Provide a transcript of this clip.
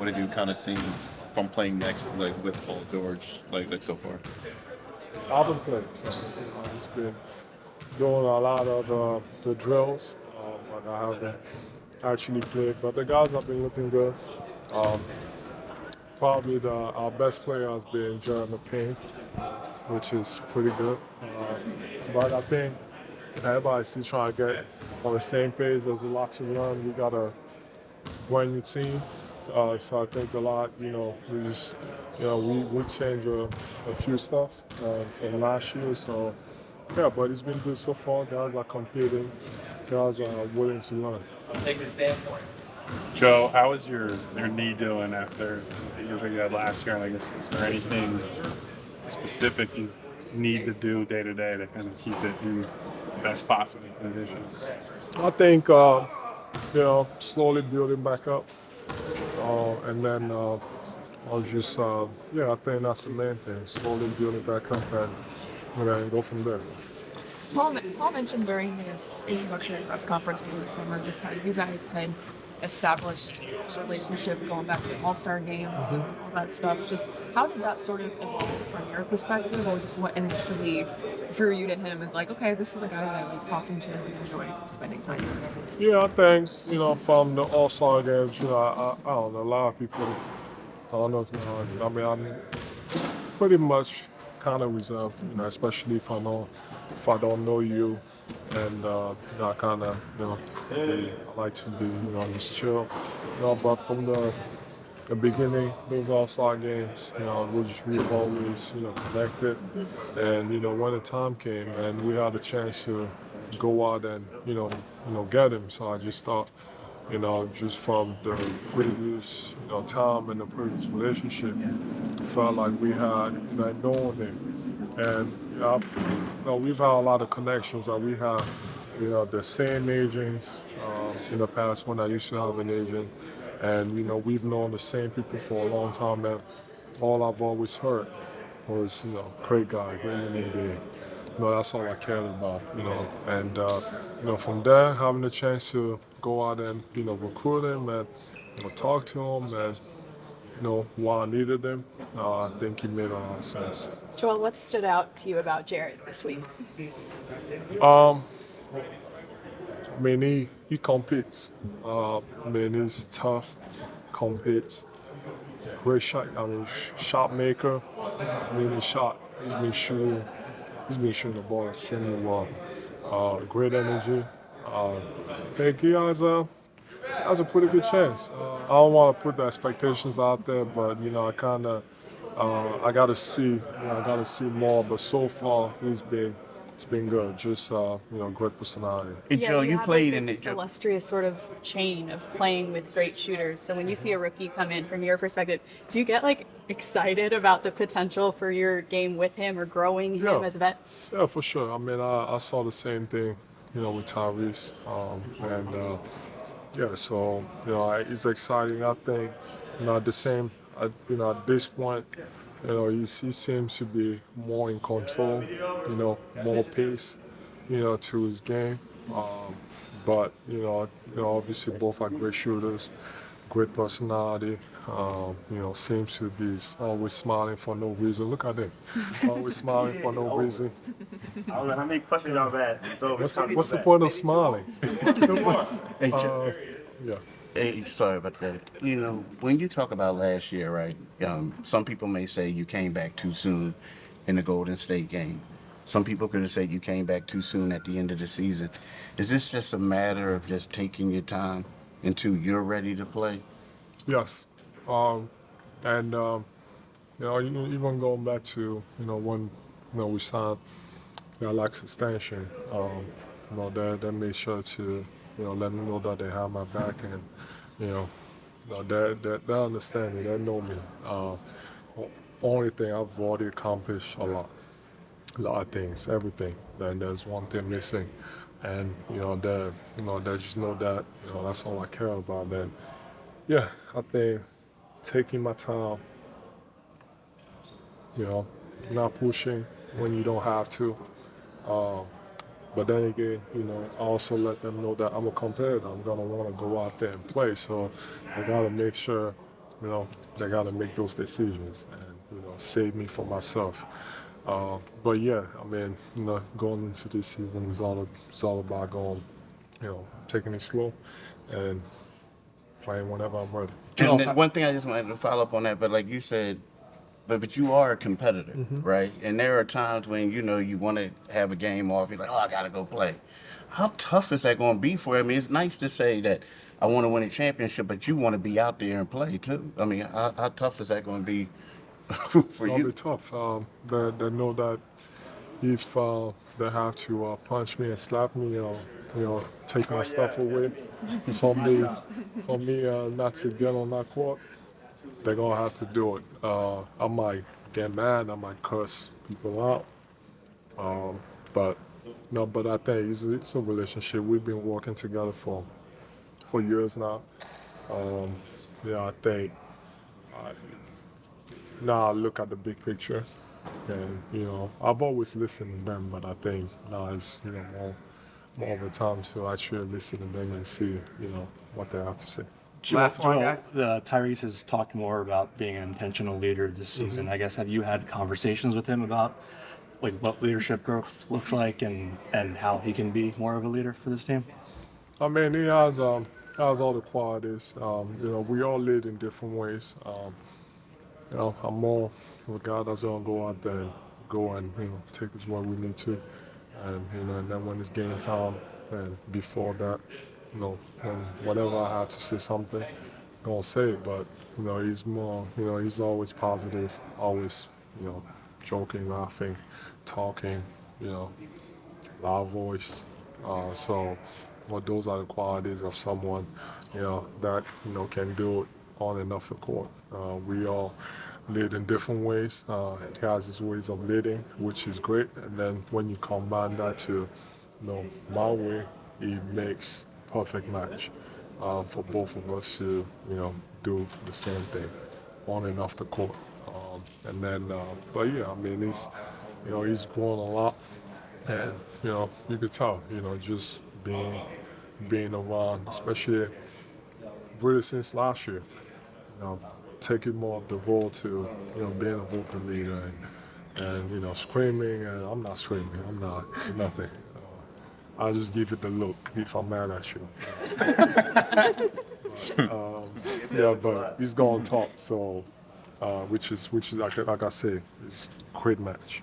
what have you kind of seen from playing next with Paul George like so far? I haven't played, so I've just been doing a lot of the drills, but I haven't actually played. But the guys have been looking good. Um, Probably our best player has been Jared McCain, which is pretty good. But I think everybody's still trying to get on the same page. There's a lot to learn. We got a brand new team. So I think a lot, we just, we changed a few stuff from last year. So, yeah, but it's been good so far. Guys are competing. Guys are willing to learn. Joe, how is your knee doing after the injury you had last year? And I guess is there anything specific you need to do day to day to kind of keep it in the best possible condition? I think, slowly building back up. And then I'll just, I think that's the main thing. Slowly building back up and then go from there. Paul mentioned during his introductory press conference over the summer just how you guys had established a relationship going back to the All-Star games and all that stuff. Just how did that sort of evolve from your perspective, or just what initially drew you to him as like, okay, this is the guy that I like talking to and enjoy spending time with? Yeah, I think, from the All-Star games, I don't know, a lot of people, I don't know if you know, I mean, I'm pretty much kind of reserved, especially if I don't know you, and I kind of, I like to be, just chill, but from the beginning, those All-Star games, we've always, connected, and when the time came and we had a chance to go out and, get him, so I just thought, just from the previous, time and the previous relationship, felt like we had, known him. And we've had a lot of connections that we have, the same agents in the past when I used to have an agent. And, we've known the same people for a long time. And all I've always heard was, great guy, great human being. That's all I cared about, And, from there, having the chance to go out and, recruit him and talk to him and, why I needed him, I think he made a lot of sense. Joel, what stood out to you about Jared this week? I mean, he competes. He's tough, competes, great shot. I mean, shot maker. He's been shooting the ball extremely well. Great energy. I think he has a pretty good chance. I don't want to put the expectations out there, but I gotta see, more. But so far, it's been good. Just great personality. Hey, Joe, you have played like in this it. Joe. illustrious sort of chain of playing with great shooters. So when you see a rookie come in, from your perspective, do you get like excited about the potential for your game with him or growing him Yeah. as a vet? Yeah, for sure. I mean, I saw the same thing, with Tyrese, and so it's exciting. I think, at the same, at this point, he seems to be more in control, more pace, to his game. But obviously both are great shooters, great personality. Seems to be always smiling for no reason. Look at him, always smiling for no reason. I don't know how many questions y'all had. So What's the point of smiling? Hey, Joe. Yeah. Hey, sorry about that. When you talk about last year, right? Some people may say you came back too soon in the Golden State game. Some people could have said you came back too soon at the end of the season. Is this just a matter of just taking your time until you're ready to play? Yes. And even going back to when we signed the Alex extension, they made sure to let me know that they have my back, and they understand me, they know me. Only thing I've already accomplished a lot of things, everything. Then there's one thing missing, and they just know that that's all I care about. Then yeah, I think taking my time, not pushing when you don't have to. But then again, I also let them know that I'm a competitor. I'm gonna want to go out there and play. So I gotta make sure, you know, they got to make those decisions and, you know, save me from myself. But yeah, I mean, you know, going into this season is all about going, you know, taking it slow and playing whenever I'm ready. And then one thing I just wanted to follow up on that, but like you said, but you are a competitor, right? And there are times when, you know, you want to have a game off, you're like, oh, I got to go play. How tough is that going to be for you? I mean, it's nice to say that I want to win a championship, but you want to be out there and play too. I mean, how tough is that going to be for It'll you? be tough. They know that if they have to punch me and slap me or, you know, take my stuff away from me, not to get on that court, they're gonna have to do it. I might get mad, I might curse people out, but no. But I think it's a relationship. We've been working together for years now. Yeah, I think now I look at the big picture, and you know, I've always listened to them, but I think now it's, you know, more of a time to actually listen to them and see, you know, what they have to say. Last one, Joel, guys. Tyrese has talked more about being an intentional leader this season. I guess, have you had conversations with him about like what leadership growth looks like and how he can be more of a leader for this team? I mean, he has all the qualities. You know, we all lead in different ways. You know, I'm more of a guy that's gonna go out there and go and, you know, take us where we need to, and you know, and then when it's game time, and before that, you know, whenever I have to say something, I'm gonna say it. But you know, he's more, you know, he's always positive, always, you know, joking, laughing, talking, you know, loud voice. So, well, those are the qualities of someone, you know, that, you know, can do it on and off the court. We all lead in different ways. He has his ways of leading, which is great. And then when you combine that to, you know, my way, it makes perfect match for both of us to, you know, do the same thing on and off the court. And then, but yeah, I mean, he's, you know, he's grown a lot, and you know, you could tell, you know, just being around, especially really since last year, you know, taking more of the role to, you know, being a vocal leader and you know, screaming. And I'm not screaming. I'm not nothing. I'll just give it the look if I'm mad at you. Yeah, but he's gonna talk. So, which is like I say, it's a great match.